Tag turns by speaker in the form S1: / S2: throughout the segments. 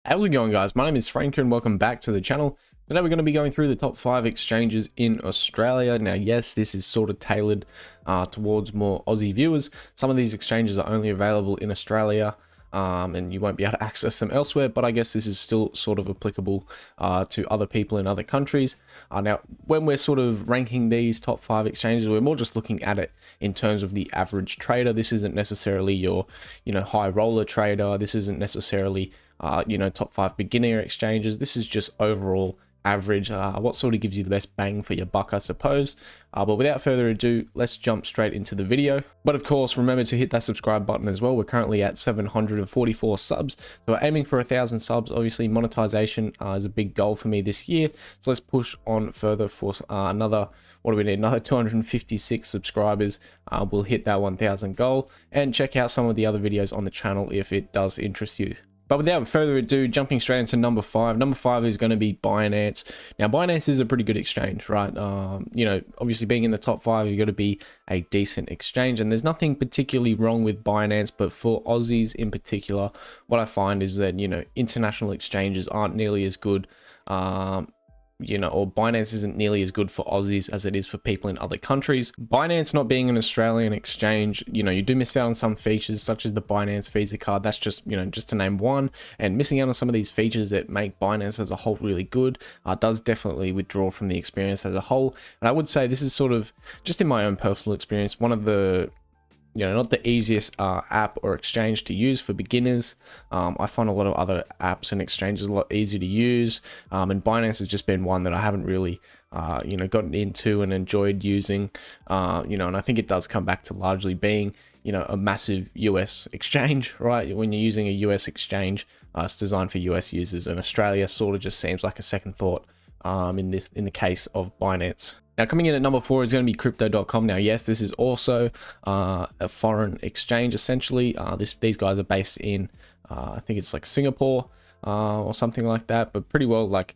S1: How's it going, guys? My name is Frank and welcome back to the channel. Today we're going to be going through the top 5 exchanges in Australia. Now, yes, this is sort of tailored towards more Aussie viewers. Some of these exchanges are only available in Australia and you won't be able to access them elsewhere, but I guess this is still sort of applicable to other people in other countries. Now, when we're sort of ranking these top 5 exchanges, we're more just looking at it in terms of the average trader. This isn't necessarily your, high roller trader. This isn't necessarily top 5 beginner exchanges. This is just overall average, what sort of gives you the best bang for your buck, I suppose. But without further ado, let's jump straight into the video. But of course, remember to hit that subscribe button as well. We're currently at 744 subs, so we're aiming for 1,000 subs. Obviously, monetization is a big goal for me this year, so let's push on further for another, what do we need, another 256 subscribers. We'll hit that 1,000 goal, and check out some of the other videos on the channel if it does interest you. But without further ado, jumping straight into number 5. Number 5 is going to be Binance. Now, Binance is a pretty good exchange, right? Obviously being in the top 5, you've got to be a decent exchange, and there's nothing particularly wrong with Binance, but for Aussies in particular, what I find is that, international exchanges aren't nearly as good, or Binance isn't nearly as good for Aussies as it is for people in other countries. Binance not being an Australian exchange, you do miss out on some features such as the Binance Visa card. That's just, just to name one, and missing out on some of these features that make Binance as a whole really good does definitely withdraw from the experience as a whole. And I would say this is sort of, just in my own personal experience, one of the not the easiest app or exchange to use for beginners. I find a lot of other apps and exchanges a lot easier to use, and Binance has just been one that I haven't really gotten into and enjoyed using, and I think it does come back to largely being a massive US exchange, right? When you're using a US exchange, it's designed for US users, and Australia sort of just seems like a second thought in the case of Binance. Now, coming in at number 4 is going to be crypto.com. Now, yes, this is also a foreign exchange, essentially. These guys are based in, I think it's like Singapore or something like that, but pretty well like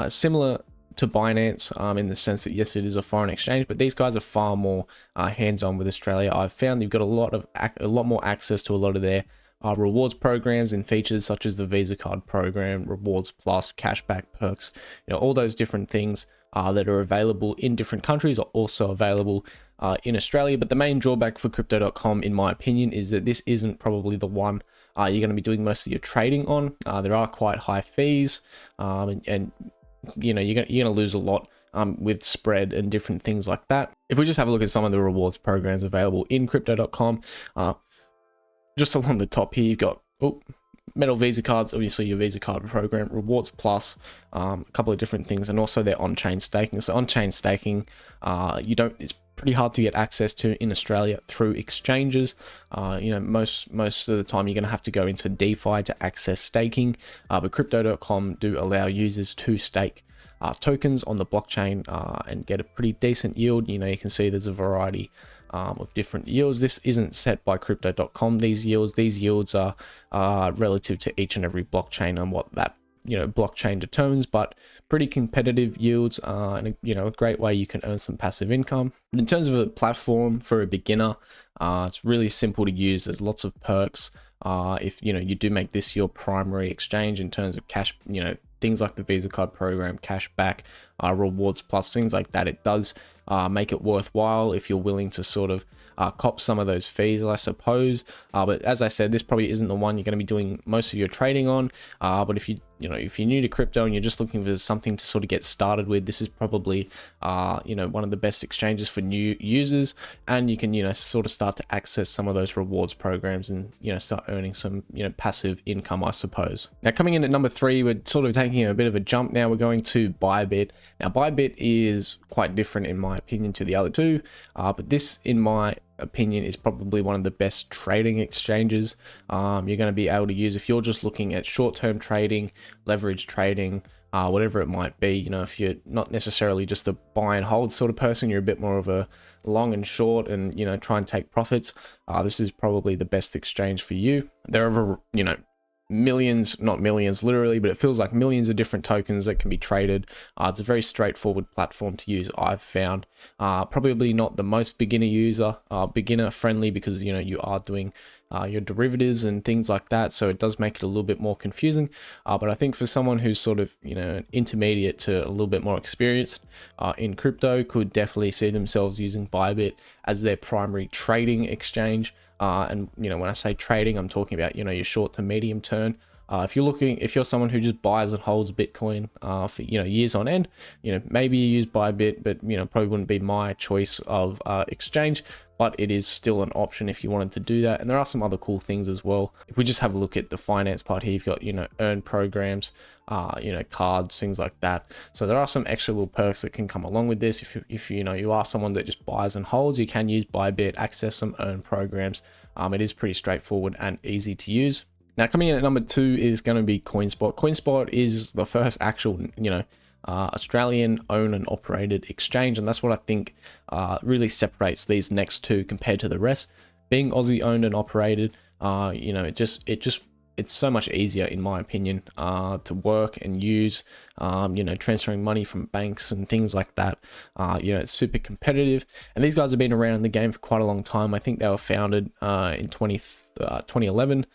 S1: similar to Binance in the sense that, yes, it is a foreign exchange, but these guys are far more hands-on with Australia. I've found you've got a lot more access to a lot of their rewards programs and features such as the Visa card program, rewards plus, cashback perks, all those different things that are available in different countries are also available in Australia. But the main drawback for crypto.com, in my opinion, is that this isn't probably the one you're going to be doing most of your trading on. There are quite high fees, and you're going to lose a lot with spread and different things like that. If we just have a look at some of the rewards programs available in crypto.com, just along the top here, you've got metal Visa cards, obviously your Visa card program, rewards plus, a couple of different things, and also their on-chain staking. So on-chain staking, it's pretty hard to get access to in Australia through exchanges. Most of the time you're going to have to go into DeFi to access staking, but crypto.com do allow users to stake tokens on the blockchain and get a pretty decent yield. You can see there's a variety of different yields. This isn't set by crypto.com. These yields are relative to each and every blockchain and what that blockchain determines, but pretty competitive yields, and a great way you can earn some passive income. But in terms of a platform for a beginner, it's really simple to use. There's lots of perks if you do make this your primary exchange in terms of cash, things like the Visa card program, cashback, rewards plus, things like that. It does make it worthwhile if you're willing to sort of cop some of those fees, I suppose. But as I said, this probably isn't the one you're going to be doing most of your trading on. But if you're new to crypto and you're just looking for something to sort of get started with, this is probably one of the best exchanges for new users, and you can sort of start to access some of those rewards programs and start earning some passive income, I suppose. Now, coming in at number 3, we're sort of taking a bit of a jump. Now we're going to ByBit. Now, ByBit is quite different in my opinion to the other two, but this, in my opinion, is probably one of the best trading exchanges you're going to be able to use if you're just looking at short-term trading, leverage trading, whatever it might be. If you're not necessarily just a buy and hold sort of person, you're a bit more of a long and short and try and take profits, this is probably the best exchange for you. There are millions, not millions literally, but it feels like millions of different tokens that can be traded. It's a very straightforward platform to use, I've found. Probably not the most beginner friendly, because you are doing your derivatives and things like that. So it does make it a little bit more confusing. But I think for someone who's sort of, an intermediate to a little bit more experienced in crypto, could definitely see themselves using ByBit as their primary trading exchange. And when I say trading, I'm talking about, your short to medium term. If you're someone who just buys and holds Bitcoin for years on end, maybe you use ByBit, but probably wouldn't be my choice of exchange. But it is still an option if you wanted to do that. And there are some other cool things as well. If we just have a look at the finance part here, you've got earn programs, cards, things like that. So there are some extra little perks that can come along with this. If you are someone that just buys and holds, you can use ByBit, access some earn programs. It is pretty straightforward and easy to use. Now, coming in at number 2 is going to be Coinspot. Coinspot is the first actual, Australian owned and operated exchange, and that's what I think really separates these next two compared to the rest. Being Aussie owned and operated, it's so much easier, in my opinion, to work and use. Transferring money from banks and things like that. It's super competitive, and these guys have been around in the game for quite a long time. I think they were founded in 2011.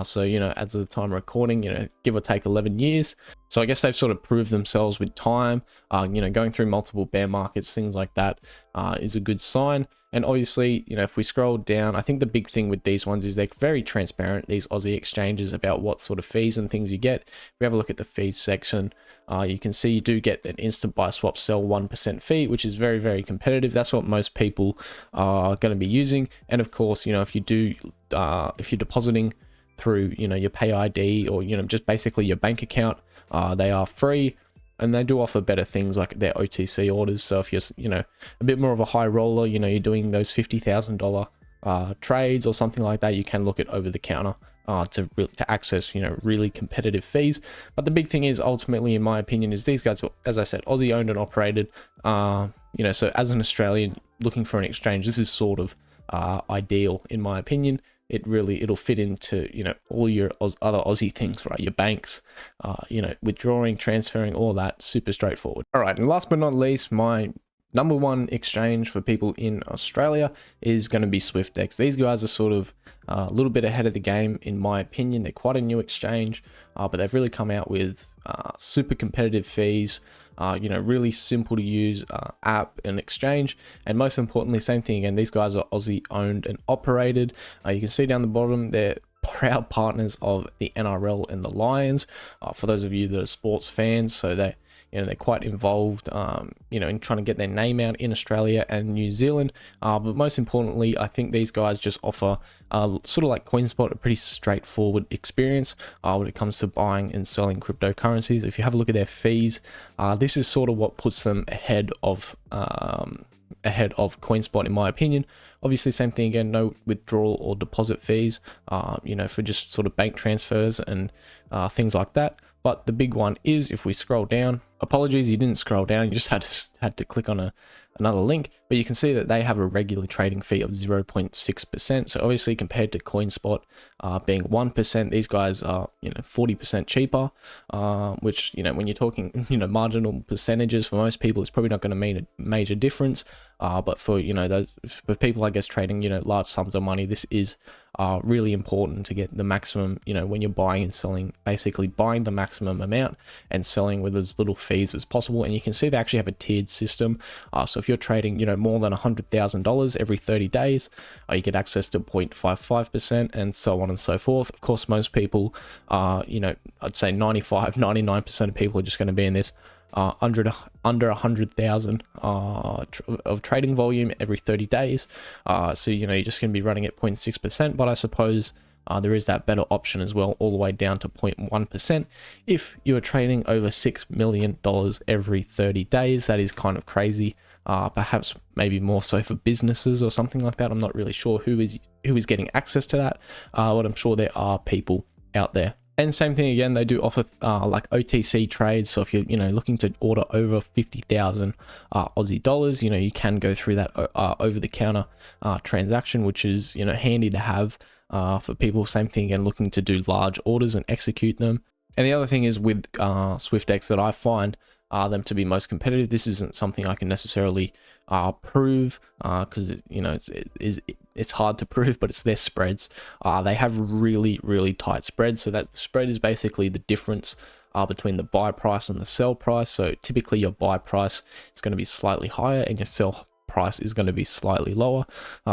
S1: So, as of the time of recording, give or take 11 years. So I guess they've sort of proved themselves with time. Going through multiple bear markets, things like that, is a good sign. And obviously, if we scroll down, I think the big thing with these ones is they're very transparent, these Aussie exchanges, about what sort of fees and things you get. If we have a look at the fees section, you can see you do get an instant buy swap sell 1% fee, which is very, very competitive. That's what most people are going to be using. And of course, if you're depositing through, your pay ID or, just basically your bank account, they are free. And they do offer better things like their OTC orders. So if you're, a bit more of a high roller, you're doing those $50,000 trades or something like that, you can look at over the counter to access, really competitive fees. But the big thing is, ultimately, in my opinion, is these guys, as I said, Aussie owned and operated. So as an Australian looking for an exchange, this is sort of ideal, in my opinion. It'll fit into, all your other Aussie things, right? Your banks, withdrawing, transferring, all that, super straightforward. All right, and last but not least, my number one exchange for people in Australia is going to be Swyftx. These guys are sort of a little bit ahead of the game, in my opinion. They're quite a new exchange, but they've really come out with super competitive fees. Really simple to use app and exchange. And most importantly, same thing again, these guys are Aussie owned and operated. You can see down the bottom, they're proud partners of the NRL and the Lions. For those of you that are sports fans, so they're quite involved, in trying to get their name out in Australia and New Zealand. But most importantly, I think these guys just offer, sort of like Coinspot, a pretty straightforward experience when it comes to buying and selling cryptocurrencies. If you have a look at their fees, this is sort of what puts them ahead of Coinspot, in my opinion. Obviously, same thing again, no withdrawal or deposit fees, for just sort of bank transfers and things like that. But the big one is, if we scroll down, apologies, you didn't scroll down, you just had to click on another link, but you can see that they have a regular trading fee of 0.6%. So obviously, compared to Coinspot being 1%, these guys are 40% cheaper, which when you're talking marginal percentages, for most people, it's probably not going to mean a major difference. But for for people, I guess, trading large sums of money, this is really important to get the maximum, when you're buying and selling, basically buying the maximum amount and selling with as little fees as possible. And you can see they actually have a tiered system. So if you're trading, more than $100,000 every 30 days, you get access to 0.55% and so on and so forth. Of course, most people, I'd say 99% of people are just going to be in this under 100,000 of trading volume every 30 days. So you're just going to be running at 0.6%, but I suppose there is that better option as well, all the way down to 0.1% if you're trading over $6 million every 30 days. That is kind of crazy. Perhaps maybe more so for businesses or something like that. I'm not really sure who is getting access to that, but I'm sure there are people out there. And same thing again, they do offer like OTC trades. So if you're looking to order over 50,000 Aussie dollars, you can go through that over the counter transaction, which is handy to have for people. Same thing again, looking to do large orders and execute them. And the other thing is with Swyftx that I find them to be most competitive. This isn't something I can necessarily prove because it's hard to prove, but it's their spreads. They have really tight spreads. So that the spread is basically the difference between the buy price and the sell price. So typically your buy price is going to be slightly higher and your sell price is going to be slightly lower.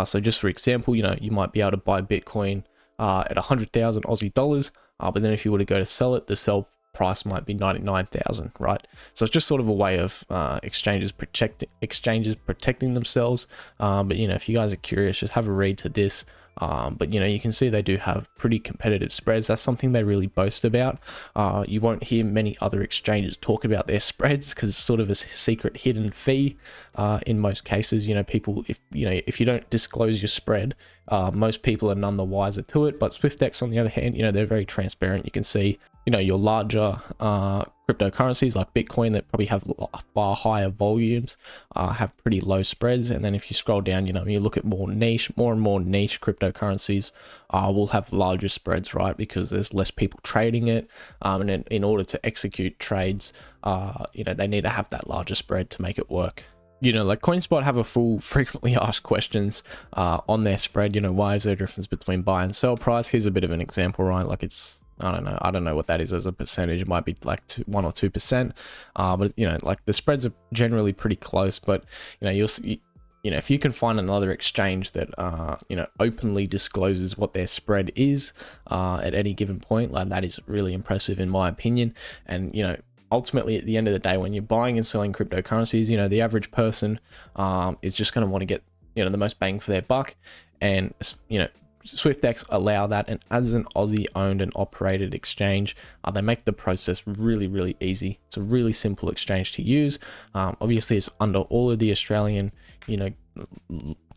S1: So just for example, you might be able to buy Bitcoin at 100,000 Aussie dollars, but then if you were to go to sell it, the sell price might be 99,000, right? So it's just sort of a way of exchanges protecting themselves. But if you guys are curious, just have a read to this. But you can see they do have pretty competitive spreads. That's something they really boast about. You won't hear many other exchanges talk about their spreads because it's sort of a secret hidden fee in most cases. People, if you don't disclose your spread, most people are none the wiser to it. But Swyftx, on the other hand, they're very transparent. You can see your larger cryptocurrencies like Bitcoin that probably have far higher volumes have pretty low spreads. And then if you scroll down, you look at more and more niche cryptocurrencies will have larger spreads, right? Because there's less people trading it. And then in order to execute trades, they need to have that larger spread to make it work. Like Coinspot have a full frequently asked questions on their spread. Why is there a difference between buy and sell price? Here's a bit of an example, right? Like I don't know what that is as a percentage. It might be like 1 or 2%. But like the spreads are generally pretty close. But you'll see, if you can find another exchange that openly discloses what their spread is at any given point, like that is really impressive in my opinion. And ultimately at the end of the day, when you're buying and selling cryptocurrencies, the average person is just going to want to get the most bang for their buck. And Swyftx allow that, and as an Aussie owned and operated exchange, they make the process really easy. It's a really simple exchange to use. Obviously it's under all of the Australian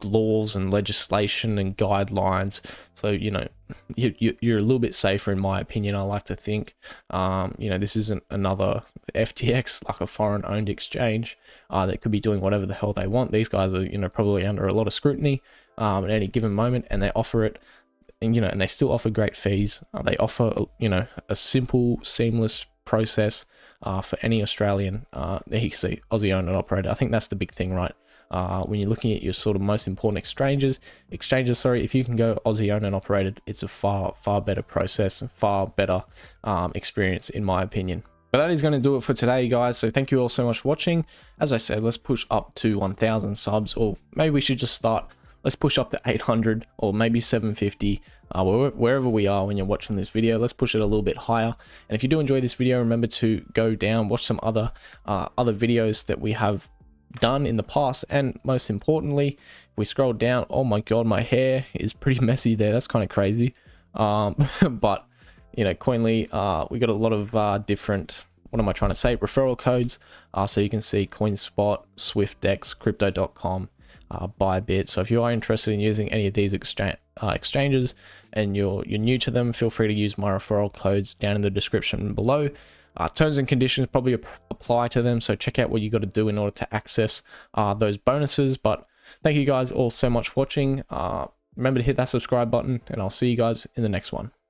S1: laws and legislation and guidelines, so you're a little bit safer in my opinion. I like to think this isn't another FTX, like a foreign owned exchange that could be doing whatever the hell they want. These guys are probably under a lot of scrutiny at any given moment, and they offer it, and and they still offer great fees. They offer a simple, seamless process for any Australian you can see Aussie owned and operated. I think that's the big thing, right? When you're looking at your sort of most important exchanges, if you can go Aussie owned and operated, it's a far better process, far better experience in my opinion. But that is going to do it for today, guys. So thank you all so much for watching. As I said, let's push up to 1,000 subs, or maybe we should just start. Let's push up to 800 or maybe 750, wherever we are when you're watching this video. Let's push it a little bit higher. And if you do enjoy this video, remember to go down, watch some other videos that we have done in the past. And most importantly, if we scroll down, oh my god, my hair is pretty messy there. That's kind of crazy. But Koinly, we got a lot of different, what am I trying to say, referral codes. So you can see Coinspot, Swyftx, crypto.com, ByBit. So if you are interested in using any of these exchanges and you're new to them, feel free to use my referral codes down in the description below. Terms and conditions probably apply to them, so check out what you got to do in order to access those bonuses. But thank you guys all so much for watching. Remember to hit that subscribe button, and I'll see you guys in the next one.